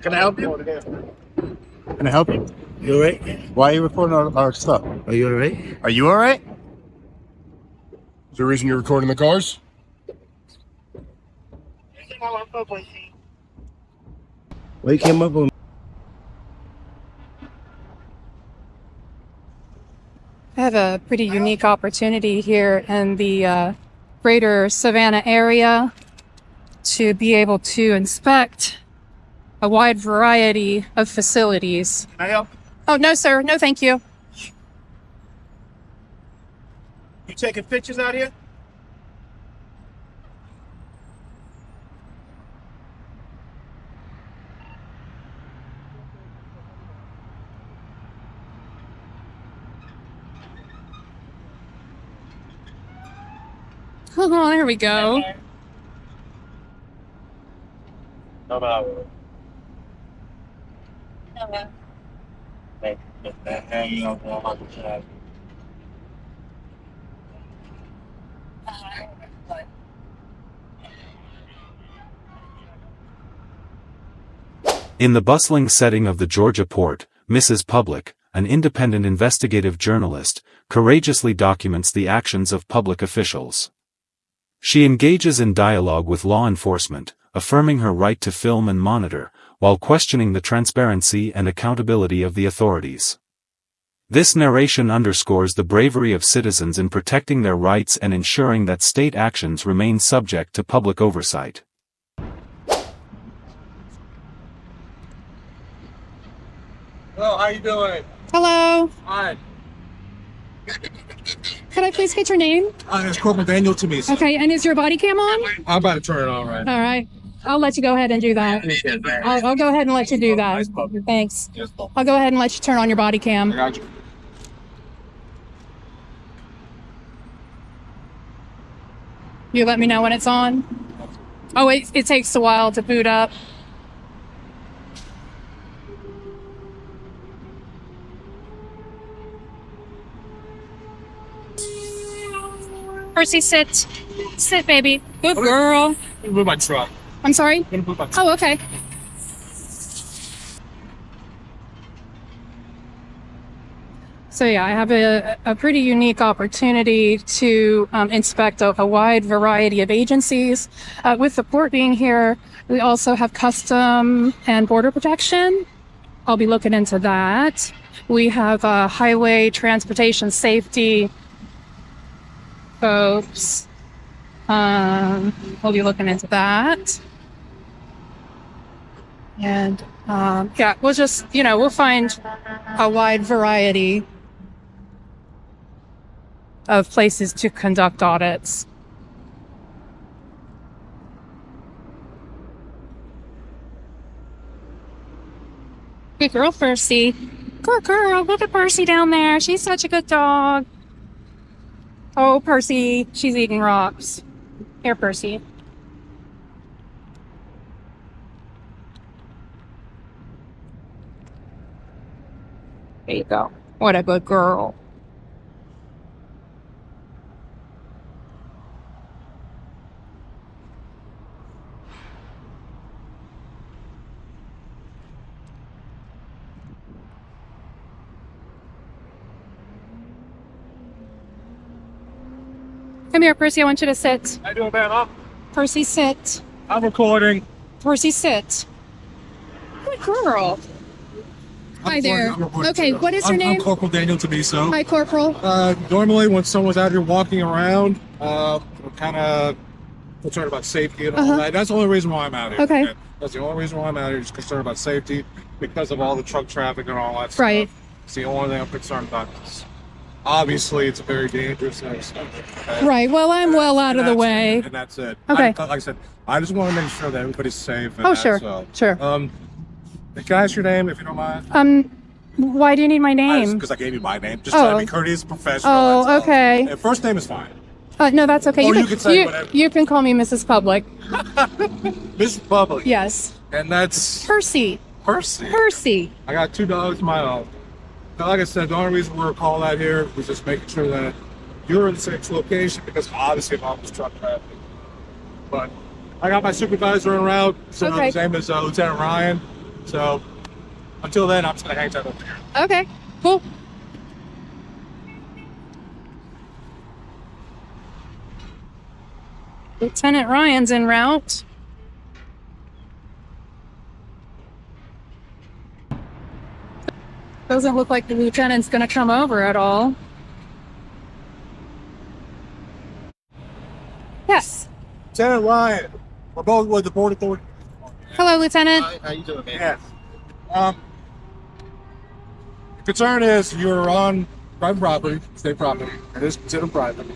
Can I help you? Can I help you? You all right? Why are you recording our stuff? Are you all right? Are you all right? Is there a reason you're recording the cars? Well, you came up on. I have a pretty unique opportunity here in the greater Savannah area to be able to inspect a wide variety of facilities. Can I help? Oh, no, sir. No, thank you. You taking pictures out here? Oh, there we go. In the bustling setting of the Georgia port, Mrs. Public, an independent investigative journalist, courageously documents the actions of public officials. She engages in dialogue with law enforcement, affirming her right to film and monitor, while questioning the transparency and accountability of the authorities. This narration underscores the bravery of citizens in protecting their rights and ensuring that state actions remain subject to public oversight. Hello, how you doing? Hello. Hi. Could I please get your name? It's Corporal Daniel to me. Okay, and is your body cam on? I'm about to turn it on right now. All right. I'll let you go ahead and do that. I'll go ahead and let you do that. Thanks. I'll go ahead and let you turn on your body cam. I got you. You let me know when it's on? Oh, it takes a while to boot up. Percy, sit. Sit, baby. Good girl. I'm gonna move my truck. I'm sorry? I'm gonna move my truck. Oh, okay. So yeah, I have a pretty unique opportunity to inspect a wide variety of agencies. With the port being here, we also have Custom and Border Protection. I'll be looking into that. We have Highway Transportation Safety folks. We'll be looking into that. And yeah, we'll just, we'll find a wide variety of places to conduct audits. Good girl, Percy. Good girl. Look at Percy down there. She's such a good dog. Oh, Percy. She's eating rocks. Here, Percy. There you go. What a good girl. Come here, Percy. I want you to sit. How you doing, man? Huh? Percy, sit. I'm recording. Percy, sit. Good girl. Hi there. Okay, what is your name? I'm Corporal Daniel Tamiso. Hi, Corporal. Normally, when someone's out here walking around, we're kind of concerned about safety and all that. That's the only reason why I'm out here. Okay. That's the only reason why I'm out here, just concerned about safety because of all the truck traffic and all that stuff. Right. It's the only thing I'm concerned about. Obviously, it's a very dangerous thing. Right. Well, I'm well out of the way. And that's it. Okay. Like I said, I just want to make sure that everybody's safe. And Oh, that, sure. So, Sure. Can I ask your name, if you don't mind? Why do you need my name? Because I gave you my name. Just trying to be courteous, professional. Oh, that's all. okay. And first name is fine. No, that's okay. Or you can say whatever. You can call me Mrs. Public. Mrs. Public. Yes. And that's Percy. Percy. Percy. I got 2 dogs of my own. Now, like I said, the only reason we're called out here was just making sure that you're in the same location because obviously of all this truck traffic. But I got my supervisor en route. So Okay. his name is Lieutenant Ryan. So until then, I'm just gonna hang tight over here. Okay, cool. Lieutenant Ryan's en route. Doesn't look like the lieutenant's gonna come over at all. Yes. Lieutenant Ryan, we're both with the Port Authority. Hello, Lieutenant. How you doing, man? Yes. The concern is you're on private property, state property. It is considered private.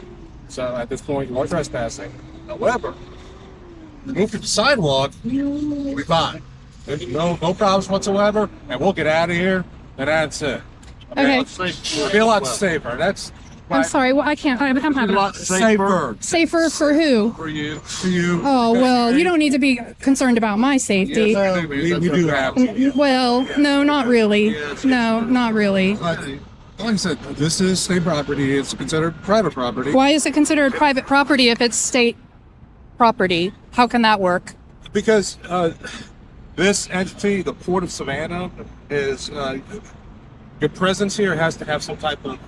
So at this point, you are trespassing. However, move to the sidewalk, we'll be fine. There's no problems whatsoever, and we'll get out of here, and that's it. Okay. It'll be a lot safer. That's I'm sorry. Well, I can't. I'm having safer safer for who? for you. For you. Oh, well, you don't need to be concerned about my safety. Yes, we do have to. Well, no, not really. No, not really. Like I said, this is state property. It's considered private property. Why is it considered private property if it's state property? How can that work? Because this entity, the Port of Savannah, is your presence here has to have some type of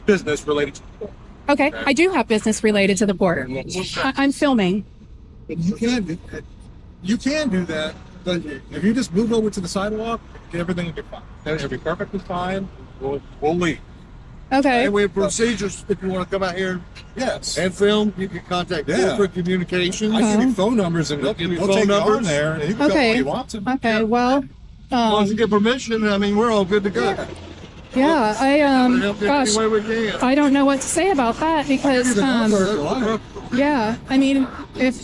business related to the port. Okay, I do have business related to the port. I'm filming. You can do that, but if you just move over to the sidewalk, everything will be fine. It'll be perfectly fine. We'll leave. Okay. And we have procedures if you want to come out here Yes. and film. You can contact Yeah. corporate communications. I give you phone numbers and they'll Give you take phone you on numbers. there. And you can go Okay. where you want to. Okay. Well, As long as you get permission, I mean, we're all good to go. yeah. We'll help you Gosh, any way we can. I don't know what to say about that because yeah. I mean, if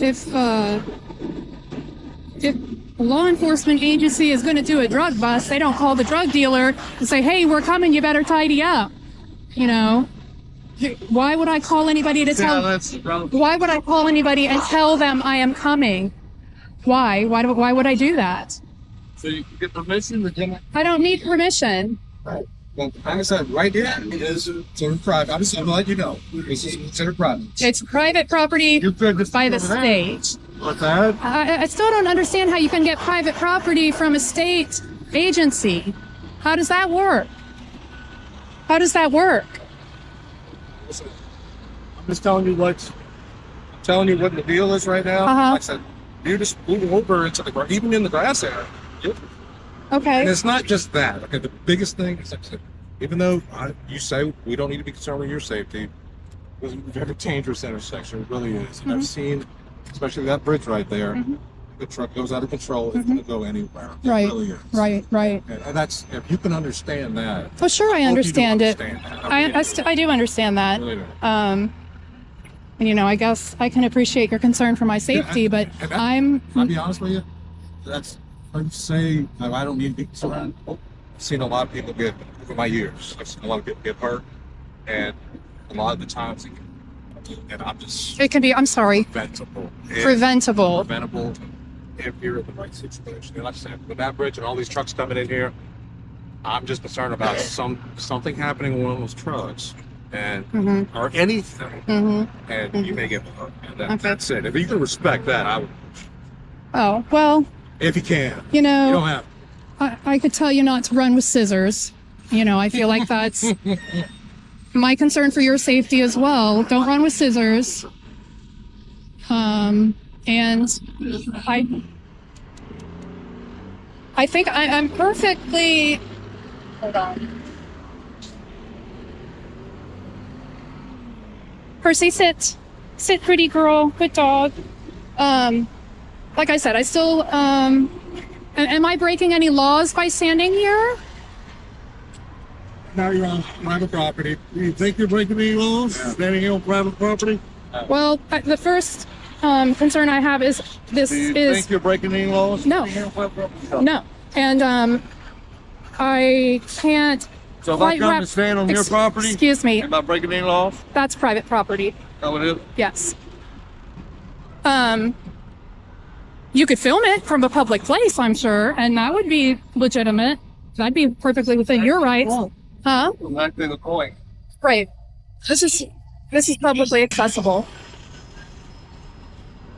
law enforcement agency is going to do a drug bust, they don't call the drug dealer and say, "Hey, we're coming. You better tidy up." You know, why would I call anybody to Yeah, tell? that's the problem. Why would I call anybody and tell them I am coming? Why? Why would I do that? So you can get permission to come out. I don't need permission. Well, like I said, right here is considered private. I'm just going to let you know. This is considered private. It's private property You could just by the over there. state. What's that? I still don't understand how you can get private property from a state agency. How does that work? How does that work? Listen, I'm just telling you what the deal is right now. Uh-huh. Like I said, you just move over into the even in the grass area. Okay. And it's not just that. Okay, the biggest thing is, like I said, even though you say we don't need to be concerned with your safety, it's a very dangerous intersection. It really is. And I've seen, especially that bridge right there, the truck goes out of control. It's going to go anywhere. It Right. really is. Right. And that's, if you can understand that. Oh, sure, I hope you do understand it. understand that. I do understand that. Really do. And, you know, I guess I can appreciate your concern for my safety, but and I'm I'll be honest with you. That's like you say. I don't need to be concerned. I've seen a lot of people get over my years. I've seen a lot of people get hurt, and a lot of the times, and I'm just it can be. I'm sorry. preventable. Preventable. If you're in the right situation. And like I said, with that bridge and all these trucks coming in here, I'm just concerned about something happening with one of those trucks, and or anything, and you may get hurt. And that's it. If you can respect that, I would. Oh, well, If you can. you You know, don't have. I could tell you not to run with scissors. You know, I feel like that's my concern for your safety as well. Don't run with scissors. And I think I'm perfectly. Hold on. Percy, sit, pretty girl, good dog. Like I said, I still. Am I breaking any laws by standing here? Now you're on private property. Do you think you're breaking any laws? Standing here on private property? Well, the first concern I have is this Do you is think you're breaking any laws? no, no, and I can't. So if quite I come wrap- and stand on your property, Excuse me, am I breaking any laws? that's private property. How it is? Yes. You could film it from a public place, I'm sure, and that would be legitimate. That'd be perfectly within your rights. Huh? Exactly the point. Right. This is publicly accessible.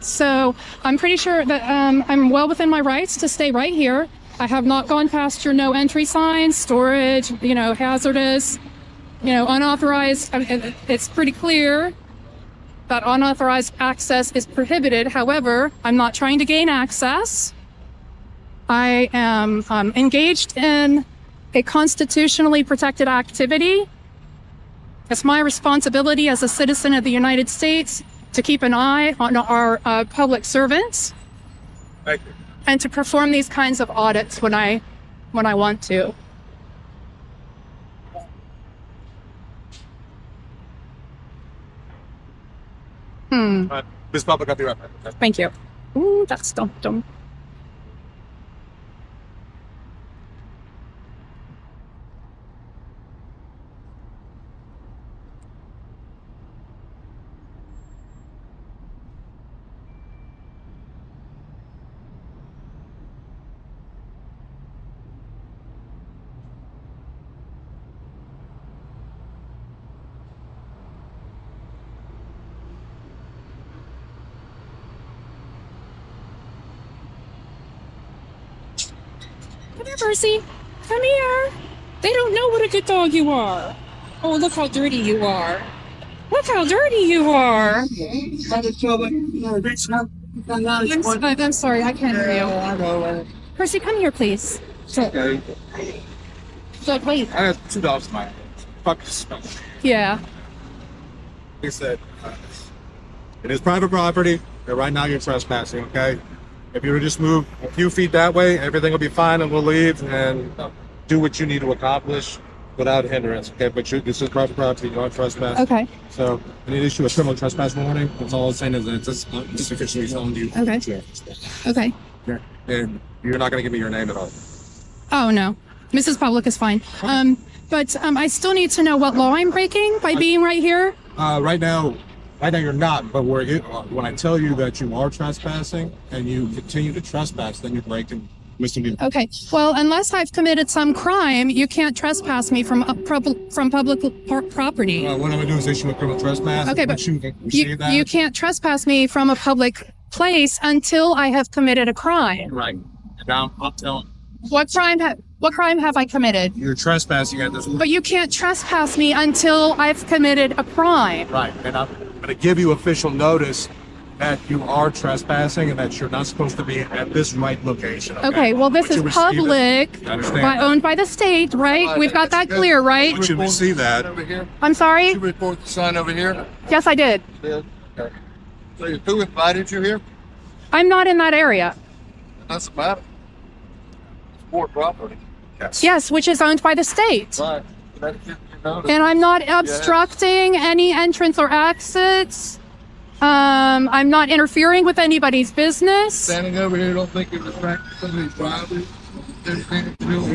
So I'm pretty sure that I'm well within my rights to stay right here. I have not gone past your no entry signs, storage, hazardous, unauthorized. It's pretty clear that unauthorized access is prohibited. However, I'm not trying to gain access. I am engaged in a constitutionally protected activity. It's my responsibility as a citizen of the United States to keep an eye on our public servants. Thank you. And to perform these kinds of audits when I want to. Ms. Public, I'll be right back. Thank you. Ooh, that's dumb. Come here, Percy. Come here. They don't know what a good dog you are. Oh, look how dirty you are. Look how dirty you are. I'm sorry, I can't hear you. Percy, come here, please. Okay. So, wait. I have 2 dogs in my puppies. Yeah. Like I said, it is private property, and right now you're trespassing, okay? If you were to just move a few feet that way, everything will be fine, and we'll leave and do what you need to accomplish without hindrance, okay? But this is private property, you aren't trespassing. Okay. So I need to issue a criminal trespass warning. That's all I'm saying is that it's officially telling you. Okay. Okay. And you're not going to give me your name at all. Oh, no. Mrs. Public is fine. But I still need to know what law I'm breaking by being right here. Right now you're not, but when I tell you that you are trespassing and you continue to trespass, then you're breaking misdemeanor. Okay. Well, unless I've committed some crime, you can't trespass me from public property. What I'm going to do is issue a criminal trespass. Okay, but you you can't trespass me from a public place until I have committed a crime. Right. Now I'm telling What crime have I committed? you're trespassing at this. But you can't trespass me until I've committed a crime. Right. And I'm going to give you official notice that you are trespassing and that you're not supposed to be at this right location. Okay, well, this Once you is receive public, it, I understand. owned by the state, right? We've got that clear, right? Once you receive that, Over here. I'm sorry? You report the sign over here. Yes, I did. Okay. So who invited you here? I'm not in that area. That's about it. It's port property. Yes, which is owned by the state. Right. That's just your notice. And I'm not obstructing any entrance or exits. I'm not interfering with anybody's business. Standing over here, don't think you're distracting somebody's driving.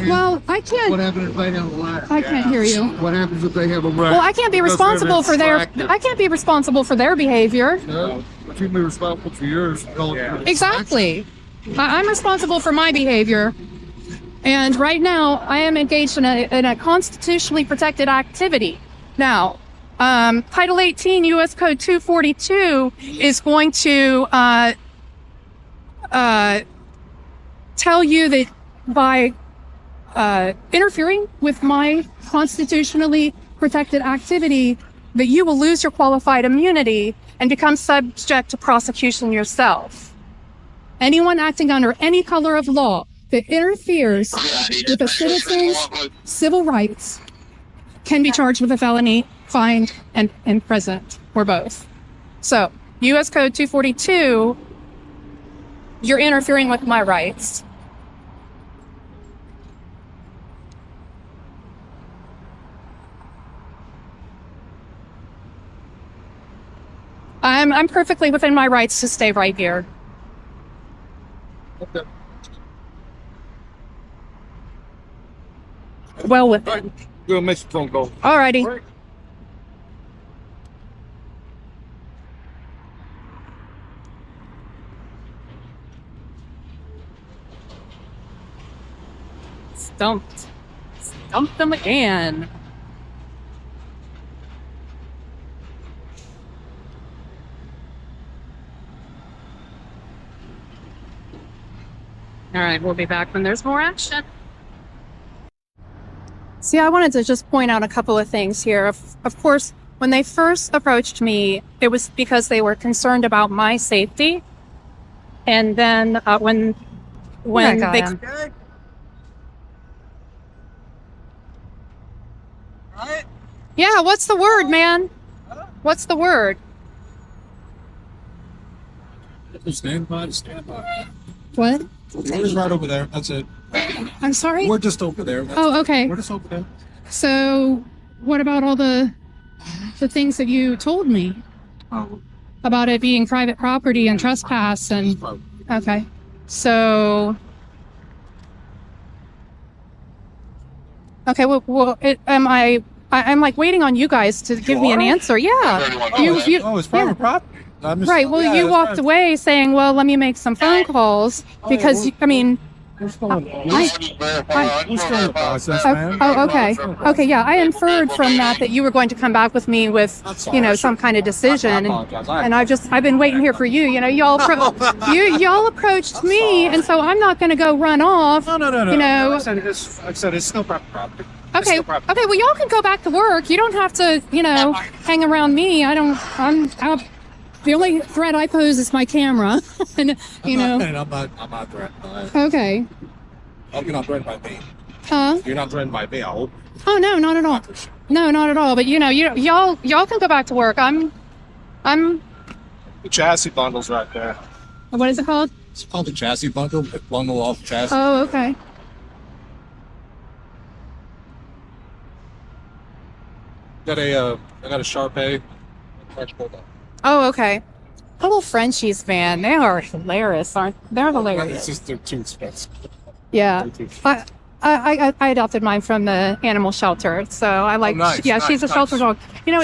Well, I What can't. happens if they have a light? I can't hear you. What happens if they have a light? Well, I can't be responsible for their. I can't be responsible for their behavior. No, but you can be responsible for yours. Exactly. I'm responsible for my behavior. And right now, I am engaged in a constitutionally protected activity. Now, Title 18 U.S. Code 242 is going to tell you that by interfering with my constitutionally protected activity, that you will lose your qualified immunity and become subject to prosecution yourself. Anyone acting under any color of law that interferes with a citizen's civil rights can be charged with a felony, fined, and imprisoned, or both. So, U.S. Code 242, you're interfering with my rights. I'm perfectly within my rights to stay right here. Okay. Well with Right. We'll make some phone call. Alrighty. Right. Stumped. Stumped them again. All right, we'll be back when there's more action. See, I wanted to just point out a couple of things here. Of course, when they first approached me, it was because they were concerned about my safety. And then when they... Yeah, what's the word, man? What's the word? Stand by. Stand by. What? We're just right over there. That's it. I'm sorry? We're just over there. Oh, okay. We're just over there. So, what about all the things that you told me about it being private property and trespass and... Okay. So... Okay, well I'm like waiting on you guys to give me an answer. Yeah. It's private property. Right. Well, you walked away saying, well, let me make some phone calls because, I mean... We're still in the process, man. Oh, okay. Okay, yeah. I inferred from that you were going to come back with me with, some kind of decision. And I've been waiting here for you. You know, y'all approached me, and so I'm not going to go run off. No. You know. Like I said, it's still private property. Okay. Okay. Well, y'all can go back to work. You don't have to, hang around me. The only threat I pose is my camera, and I'm not threatened. Okay. Oh, you're not threatened by me. Huh? You're not threatened by me. I hope. Oh no, not at all. No, not at all. But y'all can go back to work. I'm. The chassis bundle's right there. What is it called? It's called the chassis bundle. Bundle off chassis. Oh, okay. I got a Sharpay. Oh, okay. Little Frenchies, man, they are hilarious, aren't they? They're hilarious. It's just they're too expensive. Yeah. I adopted mine from the animal shelter, so I like. Nice, yeah, nice, she's a shelter nice.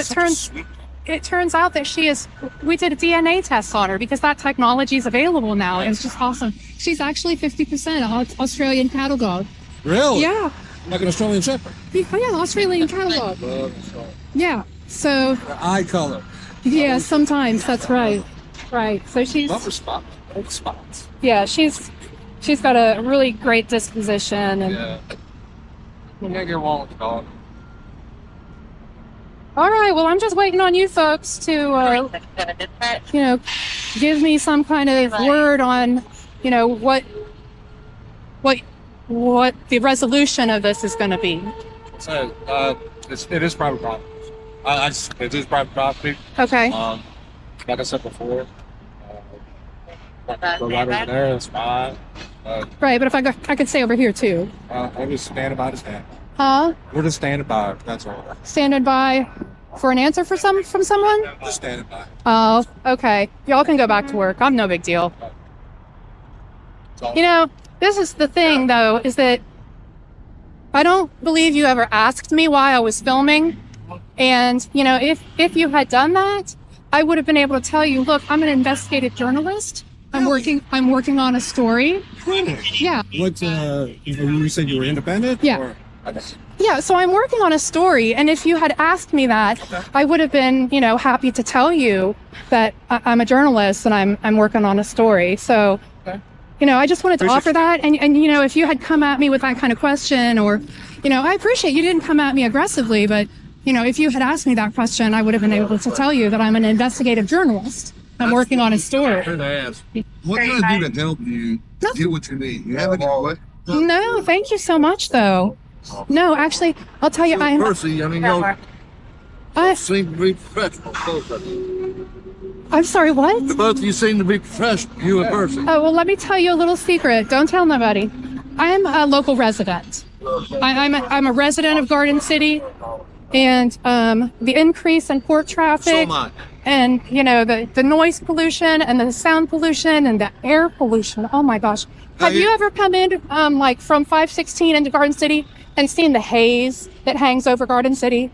dog. It turns out that we did a DNA test on her because that technology is available now. It's just awesome. She's actually 50% Australian cattle dog. Really? Yeah. Like an Australian Shepherd. Yeah, Australian cattle dog. Yeah. So. The eye color. Yeah, sometimes that's right. Right. So she's. Bumper spot. Both spots. Yeah, she's got a really great disposition and. Yeah. You can't get wrong with the dog. All right. Well, I'm just waiting on you folks to, give me some kind of word on, what the resolution of this is going to be. So, it is private property. It is private property. Okay. Like I said before, go right over there. That's fine. Right, but if I could stay over here too. I'm just standing by the stand. Huh? We're just standing by. That's all. Standing by for an answer from someone? Just standing by. Oh, okay. Y'all can go back to work. I'm no big deal. This is the thing though, is that I don't believe you ever asked me why I was filming. And, if you had done that, I would have been able to tell you, look, I'm an investigative journalist. I'm working on a story. Yeah. What, you said you were independent? Yeah. Yeah, so I'm working on a story, and if you had asked me that, I would have been, happy to tell you that I'm a journalist and I'm working on a story. So, I just wanted to offer that, and if you had come at me with that kind of question, or, I appreciate you didn't come at me aggressively, but, if you had asked me that question, I would have been able to tell you that I'm an investigative journalist. I'm working on a story. What can I do to help you do what you need? You have any what? No, thank you so much, though. No, actually, I'll tell you, Percy, you seem to be professional. I'm sorry, what? The both of you seem to be professional, you and Percy. Oh, well, let me tell you a little secret. Don't tell nobody. I'm a local resident. I'm a resident of Garden City, and the increase in port traffic, and the noise pollution and the sound pollution and the air pollution. Oh my gosh! Have you ever come in like from 516 into Garden City and seen the haze that hangs over Garden City?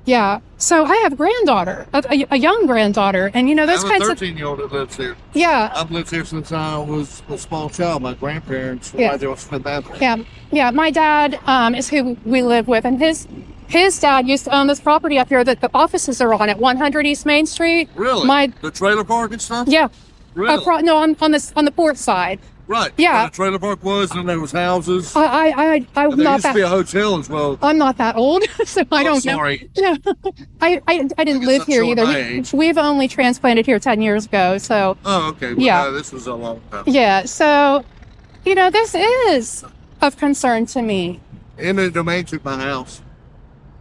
Yeah. So I have a granddaughter, a young granddaughter, and those kinds of. I'm a 13-year-old that lives here. Yeah. I've lived here since I was a small child. My grandparents were right there with Smith Avenue. Yeah. Yeah. My dad is who we live with, and his dad used to own this property up here that the offices are on at 100 East Main Street. Really? The trailer park and stuff? Yeah. Really? No, on the port side. Right. Yeah. Where the trailer park was, and there was houses. I'm And there not used to be a that. hotel as well. I'm not that old, so I don't Sorry. know. Yeah, I didn't guess live I'm here showing either. my age. We've only transplanted here 10 years ago, so Oh, okay. Well, Yeah. no, this was a long time. yeah. So, this is of concern to me. Eminent domain took my house.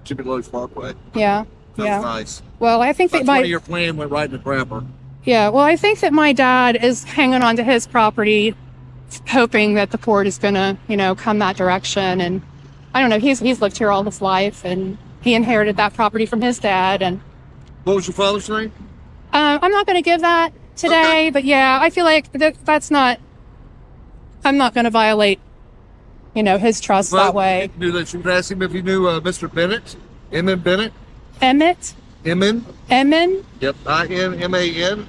Jimmy Lowe's Parkway. Yeah, That was yeah. nice. Well, I think My that 20-year plan went right in the grabber. I think that my dad is hanging on to his property, hoping that the port is gonna, come that direction. And I don't know. He's lived here all his life, and he inherited that property from his dad. And What was your father's name? I'm not going to give that today, but yeah, I feel like that's not. I'm not going to violate, his trust that way. You knew that you could ask him if he knew Mr. Bennett. Emin Bennett. Emmett, Emin. Emin, Yep. I-N-M-A-N.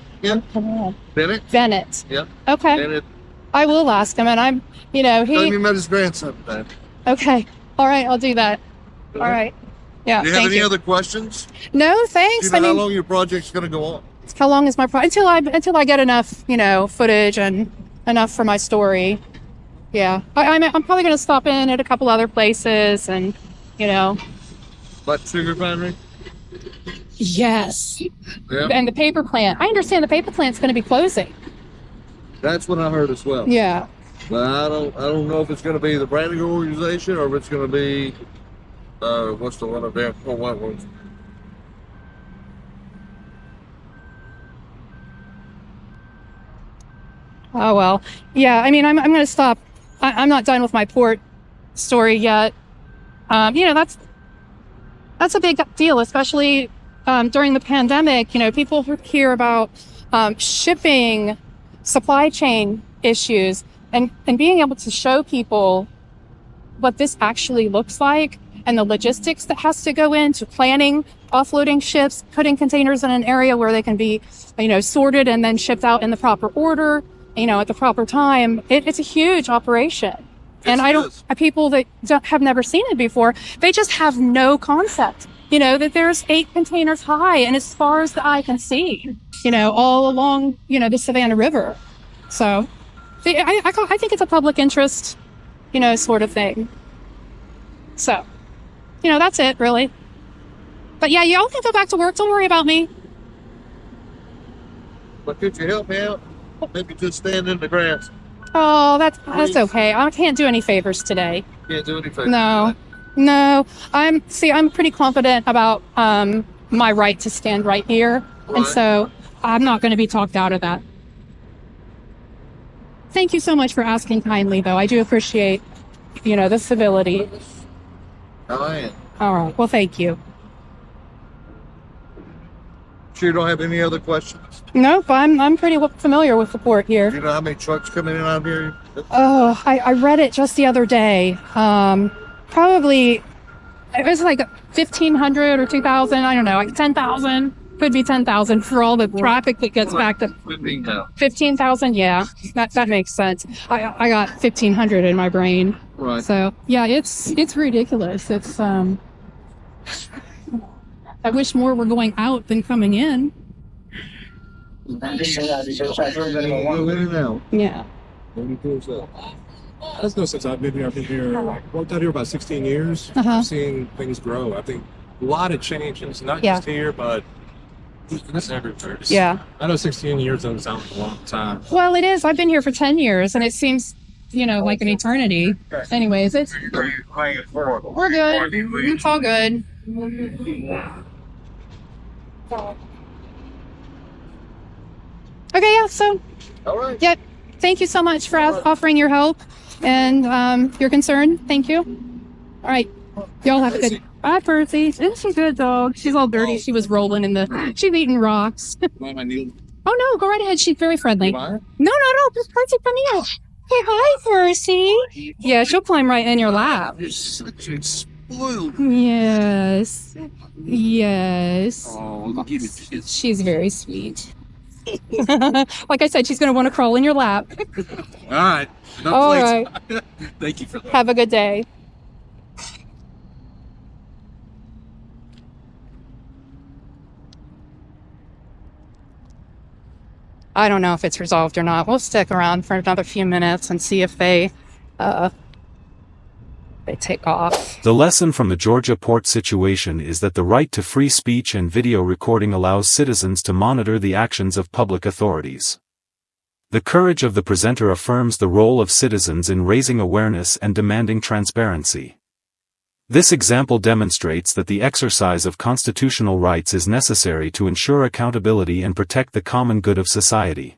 Bennett. Bennett. Yep. Okay, Bennett. I will ask him, and I'm, Tell him he. you met his grandson today. Okay, all right, I'll do that. All right. Yeah. Do you have thank any you. other questions? No, Do thanks. you know how long your project's going to go on? How long is my until I get enough, footage and enough for my story. Yeah, I'm probably going to stop in at a couple other places, and Like the sugar refinery? yes, Yeah. and the paper plant. I understand the paper plant's going to be closing. That's what I heard as well. Yeah. But I don't know if it's going to be the branding organization or if it's going to be what's the one up there? Oh, what one? Oh well. Yeah. I mean, I'm going to stop. I'm not done with my port story yet. That's a big deal, especially during the pandemic. People hear about shipping, supply chain issues, and being able to show people what this actually looks like and the logistics that has to go into planning, offloading ships, putting containers in an area where they can be, sorted and then shipped out in the proper order, at the proper time. It's a huge operation. And people that have never seen it before, they just have no concept, that there's 8 containers high and as far as the eye can see, all along, the Savannah River. So I think it's a public interest, sort of thing. So, that's it really. But yeah, y'all can go back to work. Don't worry about me. But could you help me out? Maybe just stand in the grass. Oh, that's okay. I can't do any favors today. Can't do anything. No. I'm pretty confident about my right to stand right here, Right. and so I'm not going to be talked out of that. Thank you so much for asking kindly, though. I do appreciate, the civility. I am. All right. Well, thank you. Sure you don't have any other questions? Nope. I'm pretty familiar with the port here. Do you know how many trucks come in and out here? Oh, I read it just the other day. Probably it was like 1,500 or 2,000. I don't know, like 10,000. Could be 10,000 for all the traffic that gets back to 15,000. Yeah, that makes sense. I got 1,500 in my brain. Right. So yeah, it's ridiculous. It's I wish more were going out than coming in. Go in and out. Yeah. That's no since I've been here. Worked out here about 16 years. Uh-huh. I've seen things grow. I think a lot of changes, not Yeah. just here, but it's everywhere. Yeah. I know 16 years doesn't sound like a long time. Well, it is. I've been here for 10 years, and it seems, like an eternity. Anyways, we're good. It's all good. Okay, yeah, so, All right. yeah, thank you so much for offering your help and your concern. Thank you. All right, y'all have a good... Bye, Percy. Isn't she a good dog? She's all dirty. She was rolling she's eating rocks. Mind my knee? Oh, no, go right ahead. She's very friendly. Why? No, just Percy, come here. Hey, hi, Percy. Yeah, she'll climb right in your lap. It's spoiled. Yes. Yes. Oh, look at it. She's very sweet. Like I said, she's going to want to crawl in your lap. All right. All right. Thank you for that. Have a good day. I don't know if it's resolved or not. We'll stick around for another few minutes and see if they take off. The lesson from the Georgia port situation is that the right to free speech and video recording allows citizens to monitor the actions of public authorities. The courage of the presenter affirms the role of citizens in raising awareness and demanding transparency. This example demonstrates that the exercise of constitutional rights is necessary to ensure accountability and protect the common good of society.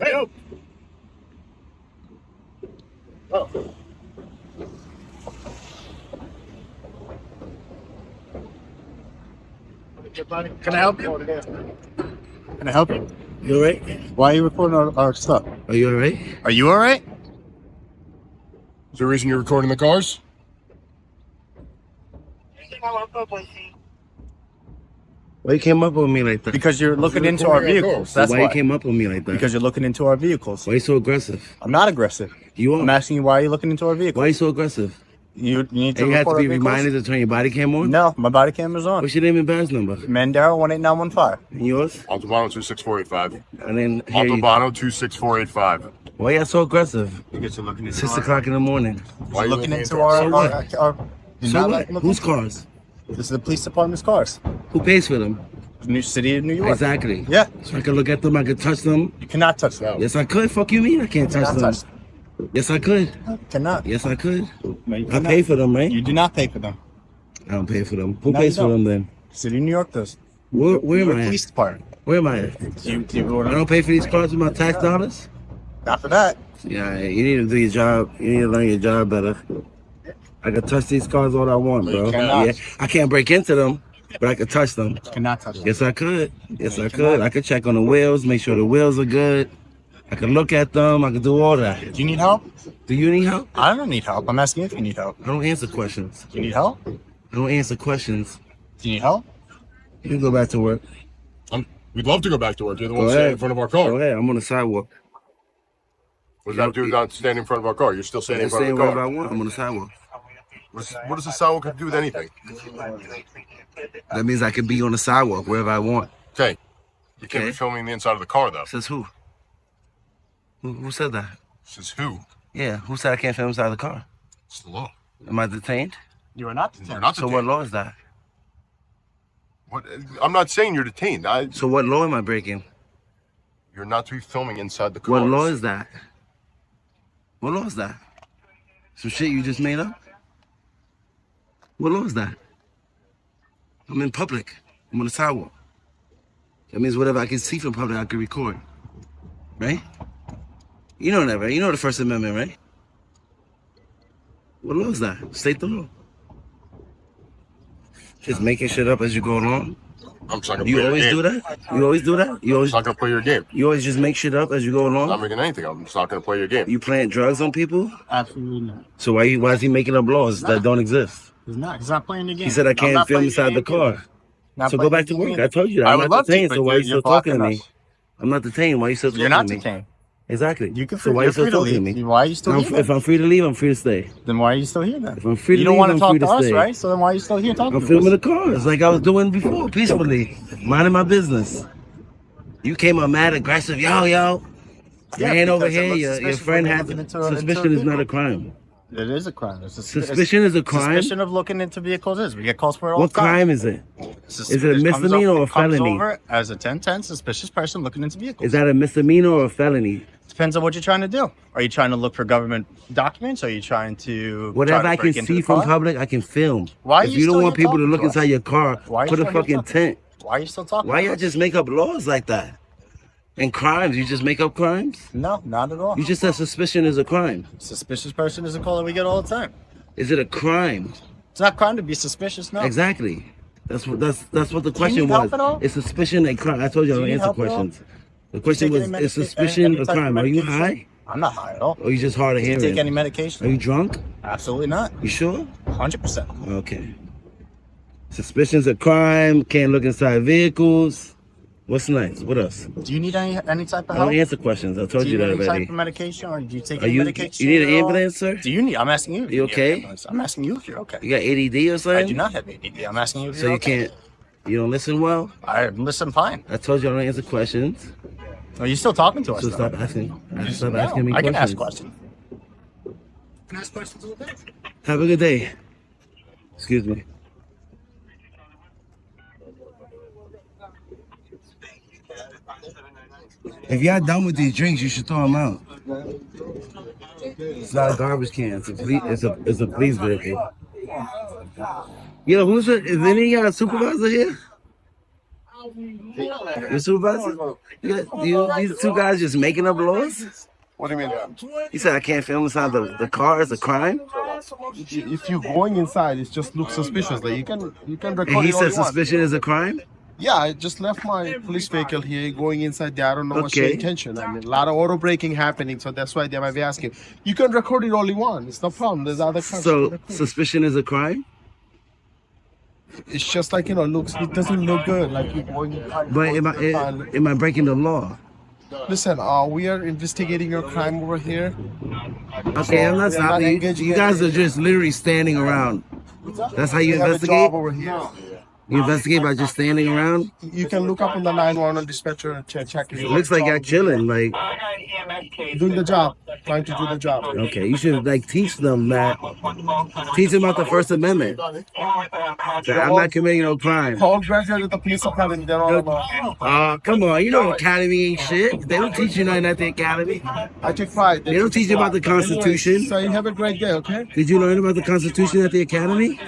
Hey, oh. Oh. Can I help you? Can I help you? You alright? Why are you recording our stuff? Are you alright? Are you alright? Is there a reason you're recording the cars? Why you came up on me like that? Because you're looking into our vehicles. That's why why. you came up on me like that? Because you're looking into our vehicles. Why you so aggressive? I'm not aggressive. You are. I'm asking you why are you looking into our vehicles. Why you so aggressive? You need to And you have to record be our vehicles? reminded to turn your body cam on? No, my body camera's on. What's your name and badge number? Mandaro 18915. And yours? Altobano 26485. And then here you- Altobano 26485. why you so aggressive? Because you're looking into 6 o'clock in the morning. Why you looking into So our what? you're So not what? looking Whose into- cars? This is the police department's cars. Who pays for them? New City of New York. Exactly. Yeah. So I can look at them, I can touch them. You cannot touch them. Yes, I could. Fuck you mean I can't touch Cannot them? touch them. Yes, I could. Cannot. Yes, I could. No, you I cannot. pay for them, right? You do not pay for them. I don't pay for them. Who No, pays you for don't. them then? City of New York does. Where am You're I police at? department. Where am I at? I don't pay for these cars with my tax dollars? Not for that. Yeah, you need to do your job. You need to learn your job better. I can touch these cars all I want, No, you bro. cannot. Yeah, I can't break into them, but I can touch them. Cannot touch them. Yes, I could. Yes, No, I you could. cannot. I could check on the wheels, make sure the wheels are good. I can look at them. I can do all that. Do you need help? Do you need help? I don't need help. I'm asking if you need help. I don't answer questions. Do you need help? I don't answer questions. Do you need help? You can go back to work. We'd love to go back to work. You're the Go one standing ahead. in front of our Go car. ahead. I'm on the sidewalk. What does that do not standing in front of our car? You're still I standing in can front say of the whatever I car. want. I'm on the sidewalk. What does the sidewalk have to do with anything? That means I can be on the sidewalk wherever I want. Okay. You can't be Okay. filming the inside of the car, though. Says who? Who said that? Says who? Yeah, who said I can't film inside the car? It's the law. Am I detained? You are not detained. You're not So detained. what law is that? What? I'm not saying you're detained. So what law am I breaking? You're not to be filming inside the car. What law is that? What law is that? Some shit you just made up? What law is that? I'm in public. I'm on the sidewalk. That means whatever I can see from public, I can record. Right? You know that, right? You know the First Amendment, right? What law is that? State the law. Just making shit up as you go along. I'm just not gonna You play always your do game. that? You always do that? You I'm always just not gonna play your game. just make shit up as you go I'm not along? making anything up. I'm just not gonna play your game. You plant drugs on people? Absolutely not. So why is he making up laws that don't exist? He's not. He's not playing your game. He said I I'm can't not film playing your inside the game car. either. Not So go playing back to your work. game I told you that. I I'm would not love to, detained, but so why are you you're still talking to blocking me? us. I'm not detained. Why are you still talking You're not to me? detained. Exactly. You can. So why are You're you still free to talking to leave. me? Why are you still here? If I'm free to leave, I'm free to stay. Then why are you still here then? If I'm free to You don't leave, want to I'm talk free to to us, stay. right? So then why are you still here talking I'm to filming us? the cars like I was doing before, peacefully, minding my business. You came up mad aggressive, yo. Yeah, Ran over because it here. looks Your suspicious friend when has you're looking into suspicion is not a vehicle. crime. It is a crime. It's Suspicion is a crime. Suspicion of looking into vehicles is. We get calls for it all What the time. crime is it? Is it a Comes misdemeanor over- or a felony? Comes over as a 1010 suspicious person looking into vehicles. Is that a misdemeanor or a felony? Depends on what you're trying to do. Are you trying to look for government documents? Are you trying to Whatever try to I can break into see the from car? public, I can film. Why are If you you don't still want here people to talking look to us? inside your car, Why are you put a still here fucking talking? tent. Why are you still talking? Why to y'all us? just make up laws like that? And crimes, you just make up crimes? No, not at all. You just said suspicion is a crime. Suspicious person is a call that we get all the time. Is it a crime? It's not crime to be suspicious. No. Exactly. That's what the you question need help was. at all? Is suspicion a crime? I told you I Do don't you need answer help at all? questions. The question Take any was, is medica- suspicion any a type of crime? Are you medication? high? I'm not high at all. Or are you just hard of Do you take any hearing? medication? Are you drunk? Absolutely not. You sure? 100%. Okay. Suspicion's a crime. Can't look inside vehicles. What's next? What else? Do you need any type of I don't help? answer questions. I told Do you you that need any already. type of medication, or do you take Are any you medication? you need an at all? ambulance, sir? Do you need? I'm asking you. if You need an okay? ambulance. I'm asking you if you're okay. You got ADD or I something? do not have ADD. I'm asking you if So you're you okay. can't. You don't listen well. I listen fine. I told you I don't answer questions. Are you still talking to us? So though? stop asking. Stop No, asking me I questions. can ask questions. I can ask questions all day. Have a good day. Excuse me. If y'all done with these drinks, you should throw them out. It's not a garbage can. It's a police vehicle. Yo, who's it? Is any of y'all a supervisor here? Your supervisor? These two guys just making up laws? What do you mean? He said I can't film inside the car. It's a crime. If you're going inside, it just looks suspicious. Like you can record And he it all said you want. suspicion is a crime. Yeah, I just left my police vehicle here, going inside there. I don't know what's your Okay. intention. I mean, a lot of auto braking happening, so that's why they might be asking. You can record it all you want. It's no problem. There's other cars. So suspicion is a crime. It's just like, looks. It doesn't look good. Like you're going. But am I breaking the law? Listen, we are investigating your crime over here. Okay, I'm not We are not stopping you. engaging You in guys are anything. just literally standing around. That's how you We have a investigate? job over here. You investigate by just standing around? You can look up on the 911 dispatcher and check. It looks like y'all chilling. Like, Doing the job, trying to do the job. okay, you should teach them that. Teach them about the First Amendment. That I'm not committing no crime. All graduated at the police academy. They're all about. Come on, you know the academy ain't shit. They don't teach you nothing at the academy. I take pride. They don't teach you about the Constitution. So you have a great day, okay? Did you learn about the Constitution at the academy?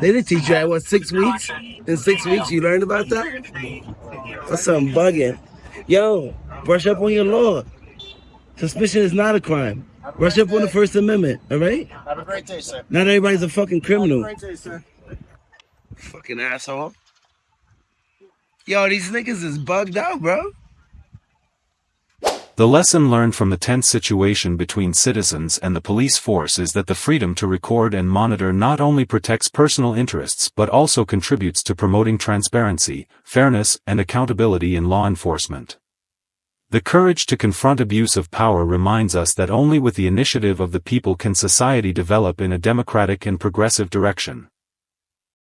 They didn't teach you that, what, 6 weeks? In 6 weeks you learned about that? That's something bugging. Yo, brush up on your law. Suspicion is not a crime. Brush up on the First Amendment, all right? Have a great day, sir. Not everybody's a fucking criminal. Great day, sir. Fucking asshole. Yo, these niggas is bugged out, bro. The lesson learned from the tense situation between citizens and the police force is that the freedom to record and monitor not only protects personal interests but also contributes to promoting transparency, fairness, and accountability in law enforcement. The courage to confront abuse of power reminds us that only with the initiative of the people can society develop in a democratic and progressive direction.